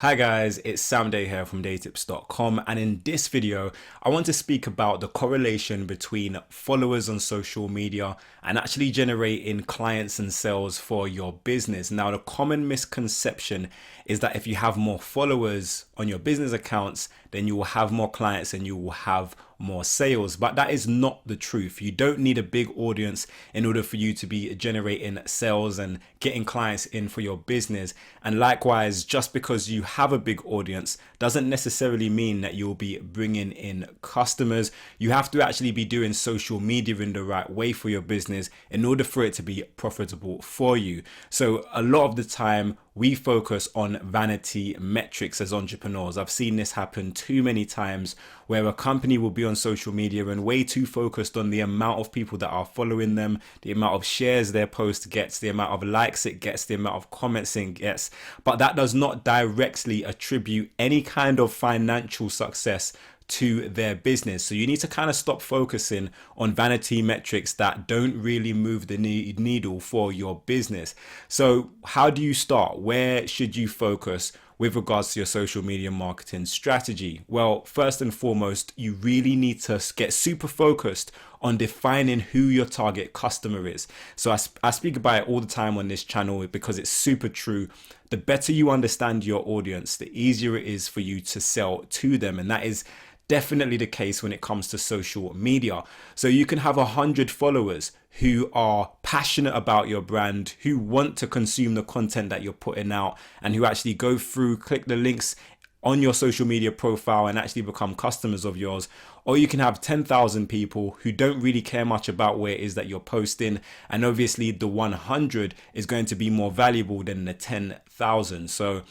Hi guys, it's Sam Day here from DeyTips.com, and in this video I want to speak about the correlation between followers on social media and actually generating clients and sales for your business. Now, the common misconception is that if you have more followers on your business accounts, then you will have more clients and you will have more sales, but that is not the truth. You don't need a big audience in order for you to be generating sales and getting clients in for your business. And likewise, just because you have a big audience doesn't necessarily mean that you'll be bringing in customers. You have to actually be doing social media in the right way for your business in order for it to be profitable for you. So a lot of the time we focus on vanity metrics as entrepreneurs. I've seen this happen too many times where a company will be on social media and way too focused on the amount of people that are following them, the amount of shares their post gets, the amount of likes it gets, the amount of comments it gets, but that does not directly attribute any kind of financial success to their business. So you need to kind of stop focusing on vanity metrics that don't really move the needle for your business. So how do you start? Where should you focus with regards to your social media marketing strategy? Well, first and foremost, you really need to get super focused on defining who your target customer is. So I speak about it all the time on this channel because it's super true. The better you understand your audience, the easier it is for you to sell to them. And that is definitely the case when it comes to social media. So you can have 100 followers who are passionate about your brand, who want to consume the content that you're putting out, and who actually go through, click the links on your social media profile and actually become customers of yours. Or you can have 10,000 people who don't really care much about where it is that you're posting, and obviously the 100 is going to be more valuable than the 10,000. So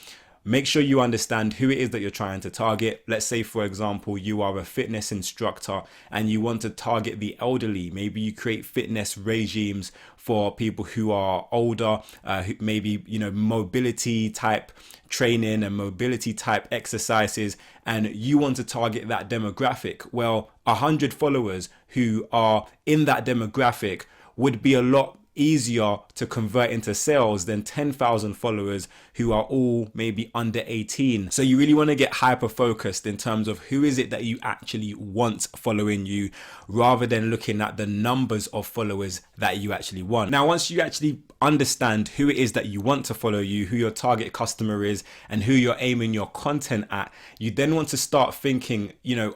make sure you understand who it is that you're trying to target. Let's say, for example, you are a fitness instructor and you want to target the elderly. Maybe you create fitness regimes for people who are older, who maybe, mobility type training and mobility type exercises, and you want to target that demographic. Well, 100 followers who are in that demographic would be a lot easier to convert into sales than 10,000 followers who are all maybe under 18. So you really want to get hyper focused in terms of who is it that you actually want following you, rather than looking at the numbers of followers that you actually want. Now, once you actually understand who it is that you want to follow you, who your target customer is, and who you're aiming your content at, you then want to start thinking,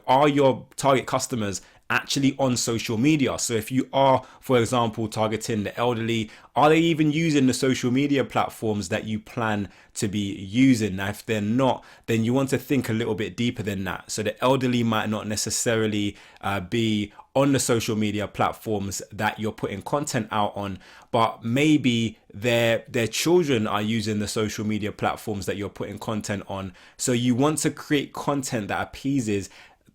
are your target customers actually on social media? So if you are, for example, targeting the elderly, are they even using the social media platforms that you plan to be using? Now, if they're not, then you want to think a little bit deeper than that. So the elderly might not necessarily be on the social media platforms that you're putting content out on, but maybe their children are using the social media platforms that you're putting content on. So you want to create content that appeases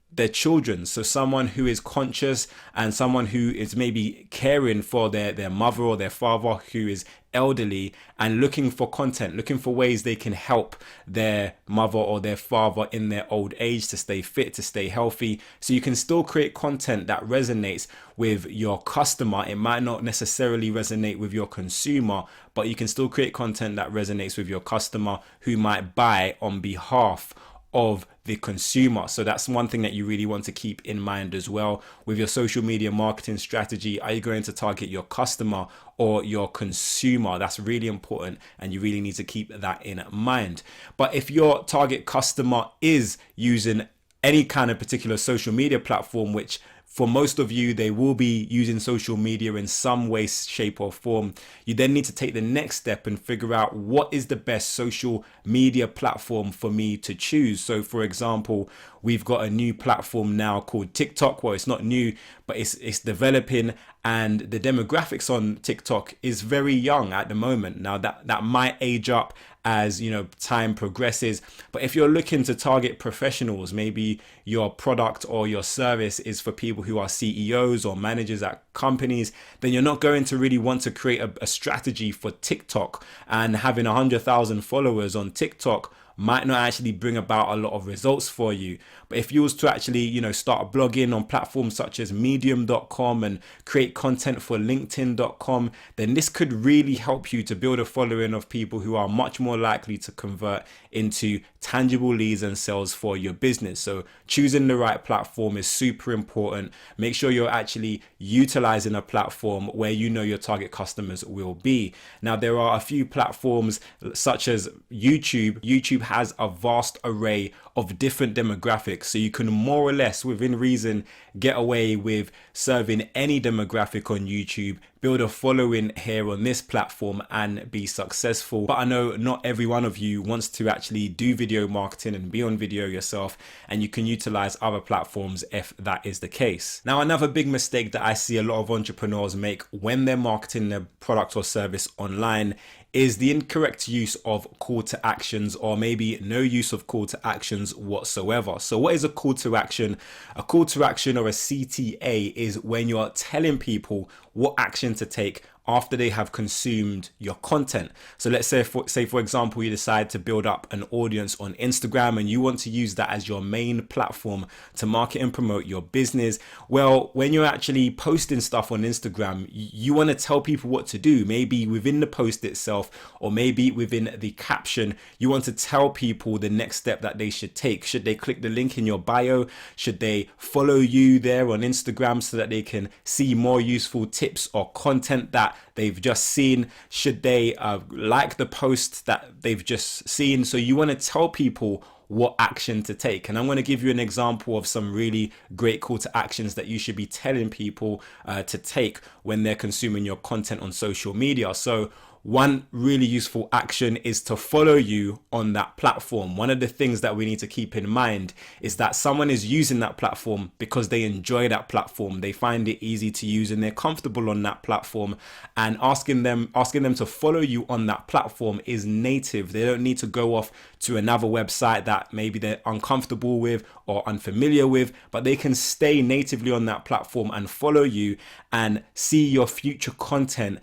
their children. So someone who is conscious and someone who is maybe caring for their mother or their father who is elderly, and looking for content, looking for ways they can help their mother or their father in their old age to stay fit, to stay healthy. So you can still create content that resonates with your customer. It might not necessarily resonate with your consumer, but you can still create content that resonates with your customer who might buy on behalf of the consumer. So that's one thing that you really want to keep in mind as well with your social media marketing strategy. Are you going to target your customer or your consumer? That's really important, and you really need to keep that in mind. But if your target customer is using any kind of particular social media platform, which for most of you, they will be using social media in some way, shape or form, you then need to take the next step and figure out what is the best social media platform for me to choose. So for example, we've got a new platform now called TikTok. Well, it's not new, but it's developing, and the demographics on TikTok is very young at the moment. Now that might age up as time progresses, but if you're looking to target professionals, maybe your product or your service is for people who are CEOs or managers at companies, then you're not going to really want to create a strategy for TikTok. And having 100,000 followers on TikTok might not actually bring about a lot of results for you. But if you was to actually, start blogging on platforms such as medium.com and create content for linkedin.com, then this could really help you to build a following of people who are much more likely to convert into tangible leads and sales for your business. So choosing the right platform is super important. Make sure you're actually utilizing a platform where you know your target customers will be. Now, there are a few platforms such as YouTube. YouTube has a vast array of different demographics, so you can more or less within reason get away with serving any demographic on YouTube, build a following here on this platform and be successful. But I know not every one of you wants to actually do video marketing and be on video yourself, and you can utilize other platforms if that is the case. Now, another big mistake that I see a lot of entrepreneurs make when they're marketing their product or service online is the incorrect use of call to actions, or maybe no use of call to actions whatsoever. So what is a call to action? A call to action, or a CTA, is when you're telling people what action to take after they have consumed your content. So let's say for example, you decide to build up an audience on Instagram and you want to use that as your main platform to market and promote your business. Well, when you're actually posting stuff on Instagram, you want to tell people what to do. Maybe within the post itself, or maybe within the caption, you want to tell people the next step that they should take. Should they click the link in your bio? Should they follow you there on Instagram so that they can see more useful tips or content that they've just seen? Should they like the post that they've just seen? So you want to tell people what action to take. And I'm going to give you an example of some really great call to actions that you should be telling people to take when they're consuming your content on social media. So one really useful action is to follow you on that platform. One of the things that we need to keep in mind is that someone is using that platform because they enjoy that platform. They find it easy to use and they're comfortable on that platform. And asking them to follow you on that platform is native. They don't need to go off to another website that maybe they're uncomfortable with or unfamiliar with, but they can stay natively on that platform and follow you and see your future content.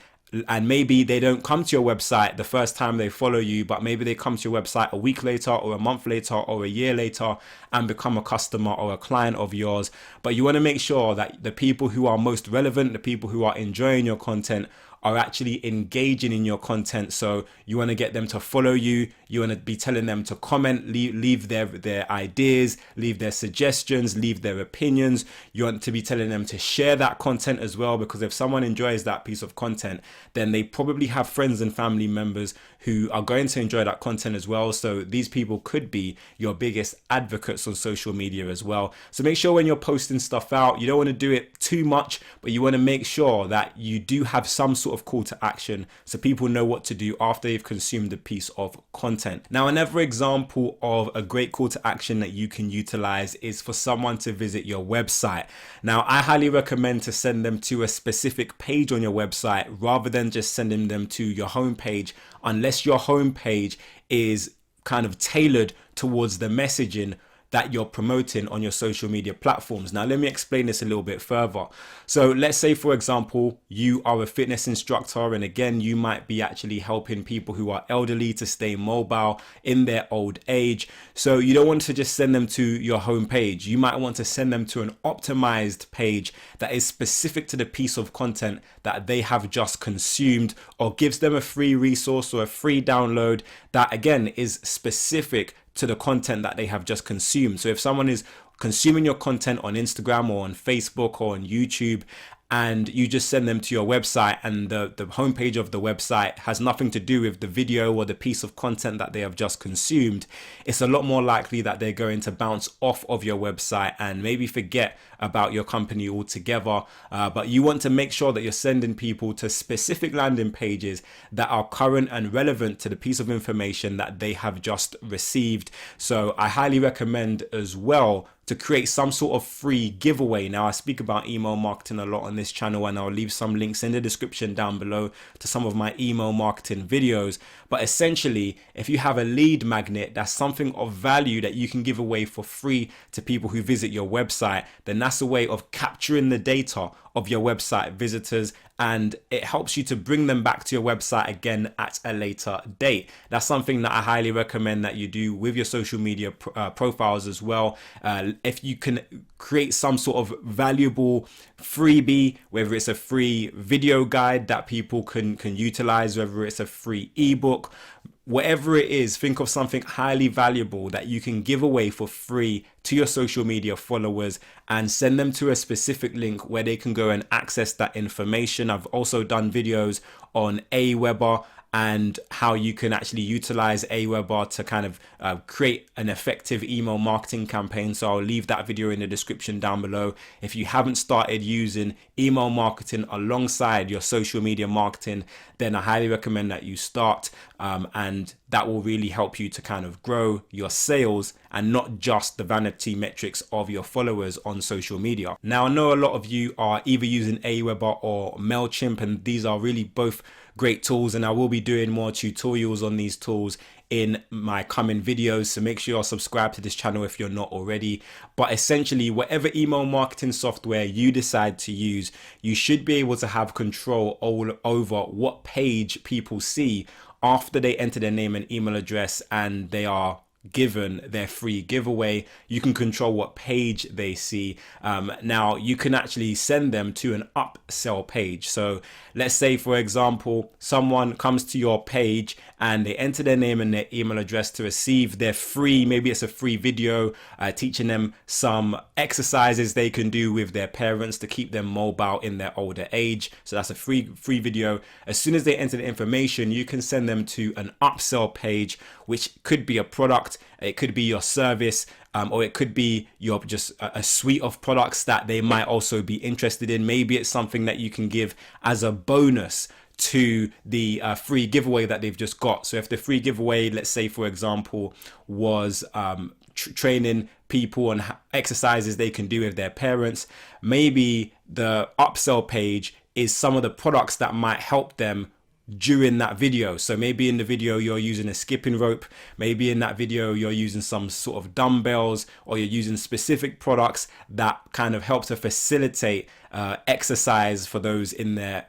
And maybe they don't come to your website the first time they follow you, but maybe they come to your website a week later or a month later or a year later and become a customer or a client of yours. But you want to make sure that the people who are most relevant, the people who are enjoying your content, are actually engaging in your content. So you want to get them to follow you. You want to be telling them to comment, leave their ideas, leave their suggestions, leave their opinions. You want to be telling them to share that content as well, because if someone enjoys that piece of content, then they probably have friends and family members who are going to enjoy that content as well. So these people could be your biggest advocates on social media as well. So make sure when you're posting stuff out, you don't want to do it too much, but you want to make sure that you do have some sort of call to action so people know what to do after they've consumed a piece of content. Now, another example of a great call to action that you can utilize is for someone to visit your website. Now, I highly recommend to send them to a specific page on your website rather than just sending them to your homepage, unless your homepage is kind of tailored towards the messaging that you're promoting on your social media platforms. Now, let me explain this a little bit further. So let's say, for example, you are a fitness instructor, and again, you might be actually helping people who are elderly to stay mobile in their old age. So you don't want to just send them to your homepage. You might want to send them to an optimized page that is specific to the piece of content that they have just consumed, or gives them a free resource or a free download that, again, is specific to the content that they have just consumed. So if someone is consuming your content on Instagram or on Facebook or on YouTube, and you just send them to your website, and the homepage of the website has nothing to do with the video or the piece of content that they have just consumed, it's a lot more likely that they're going to bounce off of your website and maybe forget about your company altogether. But you want to make sure that you're sending people to specific landing pages that are current and relevant to the piece of information that they have just received. So I highly recommend as well to create some sort of free giveaway. Now, I speak about email marketing a lot on this channel, and I'll leave some links in the description down below to some of my email marketing videos. But essentially, if you have a lead magnet, that's something of value that you can give away for free to people who visit your website, then that's a way of capturing the data of your website visitors, and it helps you to bring them back to your website again at a later date. That's something that I highly recommend that you do with your social media profiles as well. If you can create some sort of valuable freebie, whether it's a free video guide that people can utilize, whether it's a free ebook, whatever it is, think of something highly valuable that you can give away for free to your social media followers and send them to a specific link where they can go and access that information. I've also done videos on Aweber and how you can actually utilize Aweber to kind of create an effective email marketing campaign. So I'll leave that video in the description down below. If you haven't started using email marketing alongside your social media marketing, then I highly recommend that you start, and that will really help you to kind of grow your sales and not just the vanity metrics of your followers on social media. Now, I know a lot of you are either using Aweber or MailChimp, and these are really both great tools, and I will be doing more tutorials on these tools in my coming videos, so make sure you're subscribed to this channel if you're not already. But essentially, whatever email marketing software you decide to use, you should be able to have control all over what page people see after they enter their name and email address and they are given their free giveaway. You can control what page they see. Now you can actually send them to an upsell page. So let's say, for example, someone comes to your page and they enter their name and their email address to receive their free, maybe it's a free video teaching them some exercises they can do with their parents to keep them mobile in their older age. So that's a free video. As soon as they enter the information, you can send them to an upsell page, which could be a product, it could be your service, or it could be your just a suite of products that they might also be interested in. Maybe it's something that you can give as a bonus to the free giveaway that they've just got. So if the free giveaway, let's say for example, was training people on exercises they can do with their parents, maybe the upsell page is some of the products that might help them during that video. So maybe in the video you're using a skipping rope, maybe in that video you're using some sort of dumbbells, or you're using specific products that kind of help to facilitate exercise for those in their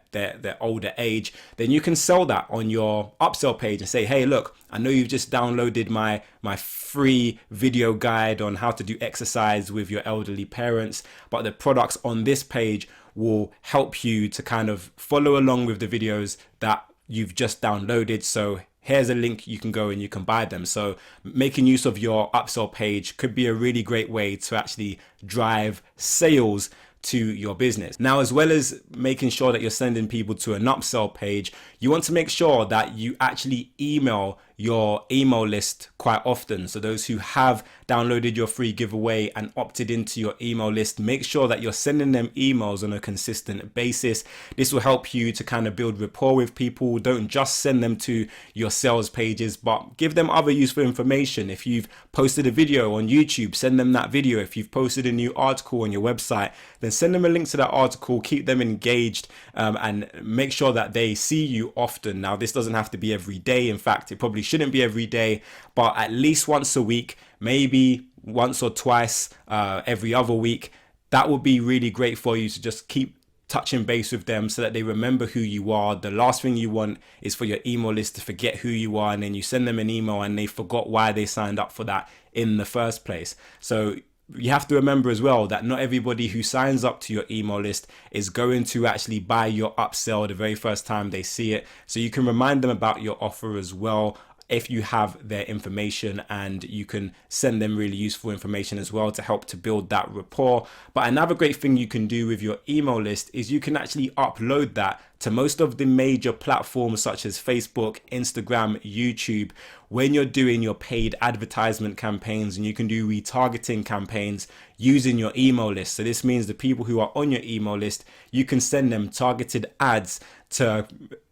older age. Then you can sell that on your upsell page and say, hey, look, I know you've just downloaded my free video guide on how to do exercise with your elderly parents, but the products on this page will help you to kind of follow along with the videos that you've just downloaded. So here's a link, you can go and you can buy them. So making use of your upsell page could be a really great way to actually drive sales to your business. Now, as well as making sure that you're sending people to an upsell page, you want to make sure that you actually email your email list quite often. So those who have downloaded your free giveaway and opted into your email list, make sure that you're sending them emails on a consistent basis. This will help you to kind of build rapport with people. Don't just send them to your sales pages, but give them other useful information. If you've posted a video on YouTube, send them that video. If you've posted a new article on your website, then send them a link to that article, keep them engaged, and make sure that they see you often. Now, this doesn't have to be every day. In fact, it probably shouldn't be every day, but at least once a week, maybe once or twice every other week. That would be really great for you to just keep touching base with them so that they remember who you are. The last thing you want is for your email list to forget who you are, and then you send them an email and they forgot why they signed up for that in the first place. So you have to remember as well that not everybody who signs up to your email list is going to actually buy your upsell the very first time they see it. So you can remind them about your offer as well if you have their information, and you can send them really useful information as well to help to build that rapport. But another great thing you can do with your email list is you can actually upload that to most of the major platforms such as Facebook, Instagram, YouTube, when you're doing your paid advertisement campaigns, and you can do retargeting campaigns using your email list. So this means the people who are on your email list, you can send them targeted ads to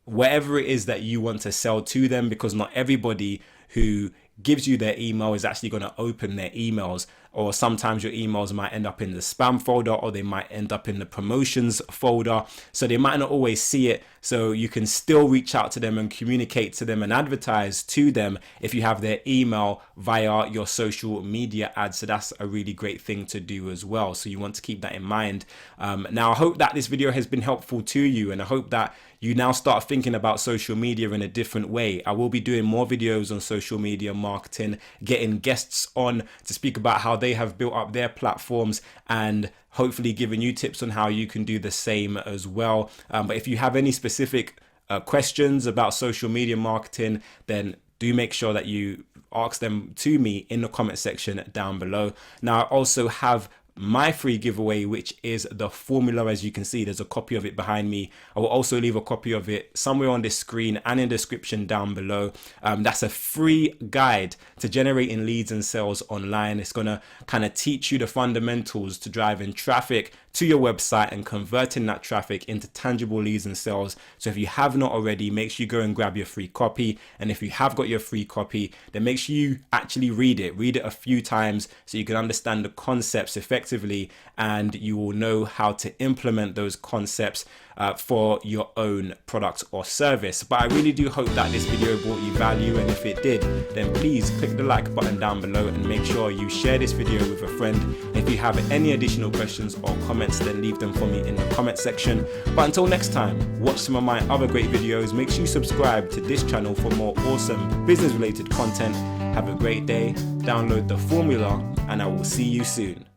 whatever it is that you want to sell to them, because not everybody who gives you their email is actually going to open their emails. Or sometimes your emails might end up in the spam folder, or they might end up in the promotions folder. So they might not always see it. So you can still reach out to them and communicate to them and advertise to them if you have their email via your social media ads. So that's a really great thing to do as well. So you want to keep that in mind. Now, I hope that this video has been helpful to you, and I hope that you now start thinking about social media in a different way. I will be doing more videos on social media marketing, getting guests on to speak about how they have built up their platforms, and hopefully giving you tips on how you can do the same as well. But if you have any specific questions about social media marketing, then do make sure that you ask them to me in the comment section down below. Now, I also have my free giveaway, which is the formula. As you can see, there's a copy of it behind me. I will also leave a copy of it somewhere on this screen and in the description down below. That's a free guide to generating leads and sales online. It's going to kind of teach you the fundamentals to driving traffic to your website and converting that traffic into tangible leads and sales. So if you have not already, make sure you go and grab your free copy. And if you have got your free copy, then make sure you actually read it a few times so you can understand the concepts effectively, and you will know how to implement those concepts for your own product or service. But I really do hope that this video brought you value, and if it did, then please click the like button down below and make sure you share this video with a friend. If you have any additional questions or comments, then leave them for me in the comment section. But until next time, watch some of my other great videos. Make sure you subscribe to this channel for more awesome business related content. Have a great day, download the formula, and I will see you soon.